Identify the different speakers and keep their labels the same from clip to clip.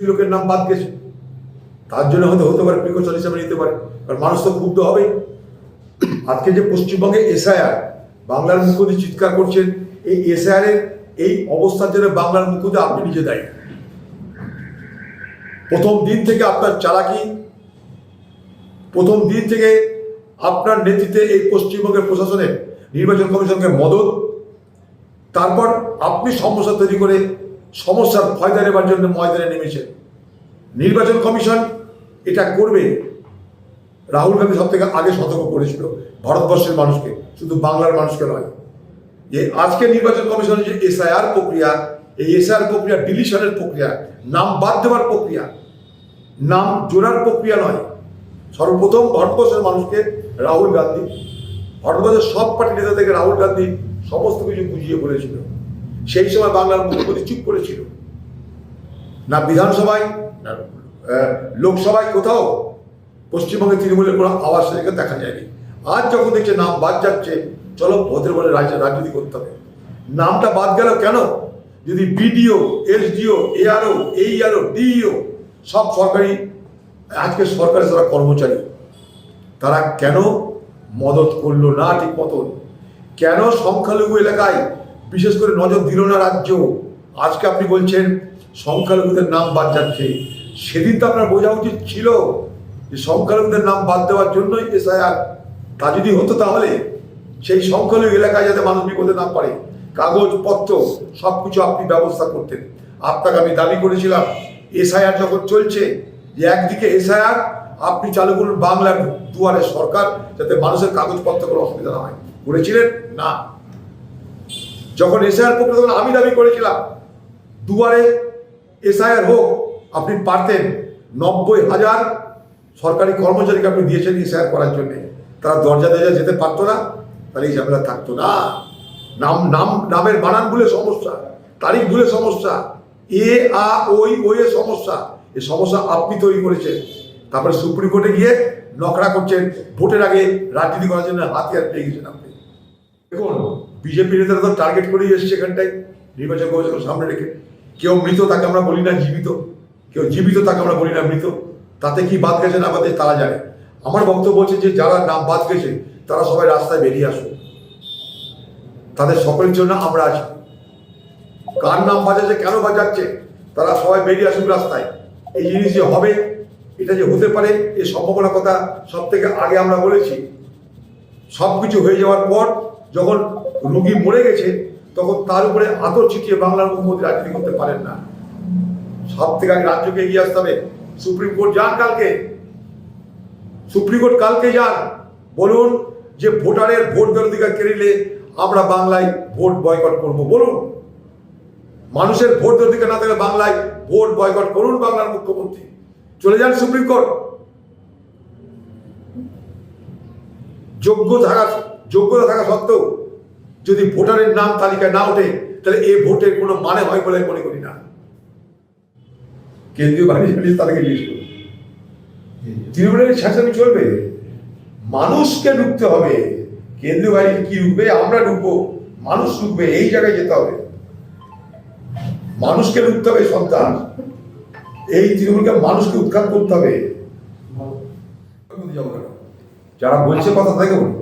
Speaker 1: লোকের নাম বাদ গেছে, তার জন্য হয়তো হতে পারে প্রিকশন হিসাবে নিতে পারে, কারণ মানুষ তো ক্ষুব্ধ হবেই। আজকে যে পশ্চিমবঙ্গে এসআইআর, বাংলার মুখ্যমন্ত্রী চিৎকার করছেন, এই এসআইআর এর এই অবস্থার জন্য বাংলার মুখ্যমন্ত্রী আপনি নিজে দায়ী। প্রথম দিন থেকে আপনার চালাকি, প্রথম দিন থেকে আপনার নেতৃত্বে এই পশ্চিমবঙ্গের প্রশাসনের নির্বাচন কমিশনকে মদত, তারপর আপনি সমস্যা তৈরি করে সমস্যার ফয়দা নেবার জন্য ময়দানে নেমেছেন। নির্বাচন কমিশন এটা করবে, রাহুল গান্ধী সব থেকে আগে সতর্ক করেছিল ভারতবর্ষের মানুষকে, শুধু বাংলার মানুষকে নয়। যে আজকে নির্বাচন কমিশনের যে এসআইআর প্রক্রিয়া, এই এসআইআর প্রক্রিয়া ডিলিশনের প্রক্রিয়া, নাম বাদ দেওয়ার প্রক্রিয়া, নাম জোড়ার প্রক্রিয়া নয়। সর্বপ্রথম ভারতবর্ষের মানুষকে রাহুল গান্ধী, ভারতবর্ষের সব পার্টি নেতা থেকে রাহুল গান্ধী সমস্ত কিছু বুঝিয়ে বলেছিল। সেই সময় বাংলার মুখ্যমন্ত্রী চুপ করেছিল, না বিধানসভায় না লোকসভায় কোথাও পশ্চিমবঙ্গে তৃণমূলের কোনো আওয়াজ সেটাকে দেখা যায়নি। আজ যখন দেখছে নাম বাদ যাচ্ছে, চলো ভদ্র বলে রাজনীতি করতে হবে। নামটা বাদ গেল কেন? যদি বিডিও, এসডিও, এআরও, এইআরও, ডিইও সব সরকারি, আজকে সরকারের যারা কর্মচারী, তারা কেন মদত করলো না ঠিক মতন? কেন সংখ্যালঘু এলাকায় বিশেষ করে নজর দিল না রাজ্য? আজকে আপনি বলছেন সংখ্যালঘুদের নাম বাদ যাচ্ছে। সেদিন তো আপনার বোঝা উচিত ছিল যে সংখ্যালঘুদের নাম বাদ দেওয়ার জন্যই এসআইআর। তা যদি হতো তাহলে সেই সংখ্যালঘু এলাকায় যাতে মানুষ বিপদে না পড়ে, কাগজপত্র সব কিছু আপনি ব্যবস্থা করতেন। আপনাকে আমি দাবি করেছিলাম এসআইআর যখন চলছে, যে একদিকে এসআইআর আপনি চালু করুন বাংলার দুয়ারে সরকার, যাতে মানুষের কাগজপত্র কোনো অসুবিধা না হয়। করেছিলেন না? যখন এসআইআর করতে তখন আমি দাবি করেছিলাম দুয়ারে এসআইআর হোক। আপনি পারতেন 90,000 সরকারি কর্মচারীকে আপনি দিয়েছেন এসআইআর করার জন্য, তারা দরজা দরজা যেতে পারতো না, তাহলে এই ঝামেলা থাকতো না। নামের বানান ভুলে সমস্যা, তারিখ ভুলে সমস্যা, ওই এর সমস্যা, এই সমস্যা আপনি তৈরি করেছেন। তারপরে সুপ্রিম কোর্টে গিয়ে নকরা করছেন, ভোটের আগে রাজনীতি করার জন্য হাতিয়ার পেয়ে গেছেন আপনি। দেখুন বিজেপি নেতারা তো টার্গেট করেই এসছে এখানটায়, নির্বাচন কমিশনের সামনে রেখে। কেউ মৃত তাকে আমরা বলি না জীবিত, কেউ জীবিত তাকে আমরা বলি না মৃত। তাতে কি বাদ গেছে না আমাদের তারা জানে। আমার বক্তব্য হচ্ছে যে যারা নাম বাদ গেছে তারা সবাই রাস্তায় বেরিয়ে আসুন, তাদের সকলের জন্য আমরা আছি। কার নাম বাজাচ্ছে, কেন বাজাচ্ছে, তারা সবাই বেরিয়ে আসুন রাস্তায়। এই জিনিস যে হবে, এটা যে হতে পারে, এই সম্ভাবনার কথা সব থেকে আগে আমরা বলেছি। সব কিছু হয়ে যাওয়ার পর যখন রুগী মরে গেছে, তখন তার উপরে আতর ছিটিয়ে বাংলার মুখ্যমন্ত্রী রাজনীতি করতে পারেন না। সব থেকে আগে রাজ্যকে এগিয়ে আসতে হবে। সুপ্রিম কোর্ট যান কালকে, সুপ্রিম কোর্ট কালকে যান, বলুন যে ভোটারের ভোট দেওয়ার অধিকার কেড়ে নিলে আমরা বাংলায় ভোট বয়কট করবো। বলুন, মানুষের ভোট দেওয়ার অধিকার না থাকলে বাংলায় ভোট বয়কট করুন বাংলার মুখ্যমন্ত্রী। চলে যান সুপ্রিম কোর্ট। যোগ্যতা থাকা সত্ত্বেও যদি ভোটারের নাম তালিকায় না ওঠে, তাহলে এই ভোটের কোনো মানে হয় বলে মনে করি না। কেন্দ্রীয় বাহিনী তাদেরকে জিজ্ঞেস করুন, তৃণমূলের শাসনই চলবে? মানুষকে ঢুকতে হবে। কেন্দ্রীয় বাহিনী কি ঢুকবে? আমরা ঢুকবো, মানুষ ঢুকবে। এই জায়গায় যেতে হবে, মানুষকে ঢুকতে হবে। সন্তান এই তৃণমূলকে মানুষকে উৎখাত করতে হবে। যারা বলছে কথা তাকে বলি,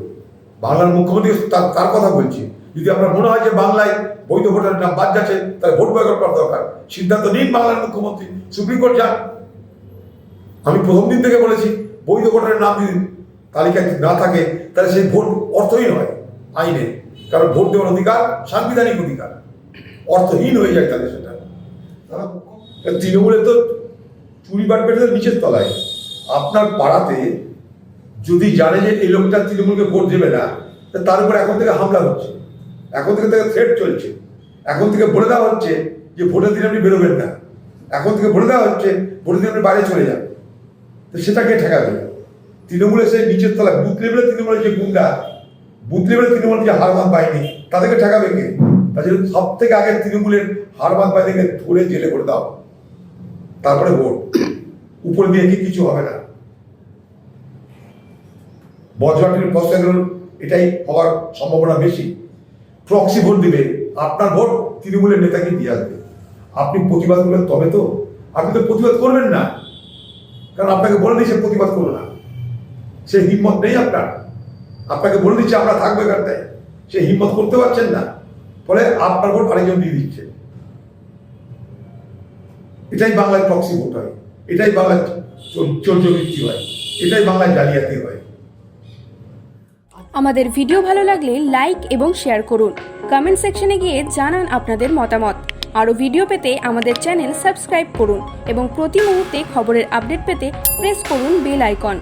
Speaker 1: বাংলার মুখ্যমন্ত্রী তার কথা বলছি। যদি আপনার মনে হয় যে বাংলায় বৈধ ভোটারের নাম বাদ যাচ্ছে, তাহলে ভোট বয়কট করা দরকার। সিদ্ধান্ত নিন বাংলার মুখ্যমন্ত্রী, সুপ্রিম কোর্ট যান। আমি প্রথম দিন থেকে বলেছি বৈধ ভোটারের নাম যদি তালিকায় না থাকে, তাহলে সেই ভোট অর্থহীন হয় আইনে। কারণ ভোট দেওয়ার অধিকার সাংবিধানিক অধিকার, অর্থহীন হয়ে যায় তাদের সেটা। তৃণমূলের তো চুরি বাটপেটের নিচের তলায়। আপনার পাড়াতে যদি জানে যে এই লোকটা তৃণমূলকে ভোট দেবে না, তার উপর এখন থেকে হামলা হচ্ছে, এখন থেকে তাকে থ্রেট চলছে। এখন থেকে বলে দেওয়া হচ্ছে যে ভোটের দিন আপনি বেরোবেন না, এখন থেকে বলে দেওয়া হচ্ছে ভোটের দিন আপনি বাইরে চলে যান। তো সেটাকে ঠেকাবে তৃণমূলের সেই নিচের তলায়, বুথ লেভেলের তৃণমূলের যে গুন্ডা, বুথ লেভেলের তৃণমূলের যে হারমান বাহিনী, তাদেরকে ঠেকাবে কে? তার জন্য সব থেকে আগে তৃণমূলের হারমান বাহিনীকে ধরে জেলে করে দাও, তারপরে ভোট। উপর দিয়ে কি কিছু হবে না। বজওয়াটির প্রশ্ন এটাই হওয়ার সম্ভাবনা বেশি। প্রক্সি ভোট দিবে, আপনার ভোট তৃণমূলের নেতাকে দিয়ে আসবে। আপনি প্রতিবাদ করবেন তবে তো। আপনি তো প্রতিবাদ করবেন না, কারণ আপনাকে বলে দিয়েছে প্রতিবাদ করো না, সেই হিম্মত নেই আপনার। আপনাকে বলে দিচ্ছে আমরা থাকবো এখানটায়, সেই হিম্মত করতে পারছেন না, ফলে আপনার ভোট আরেকজন দিয়ে দিচ্ছে। এটাই বাংলায় প্রক্সি ভোট হয়, এটাই বাংলায় চৌর্যবৃত্তি হয়, এটাই বাংলায় জালিয়াতি হয়।
Speaker 2: আমাদের ভিডিও ভালো লাগলে লাইক এবং শেয়ার করুন। কমেন্ট সেকশনে গিয়ে জানান আপনাদের মতামত। আরও ভিডিও পেতে আমাদের চ্যানেল সাবস্ক্রাইব করুন এবং প্রতি মুহূর্তে খবরের আপডেট পেতে প্রেস করুন বেল আইকন।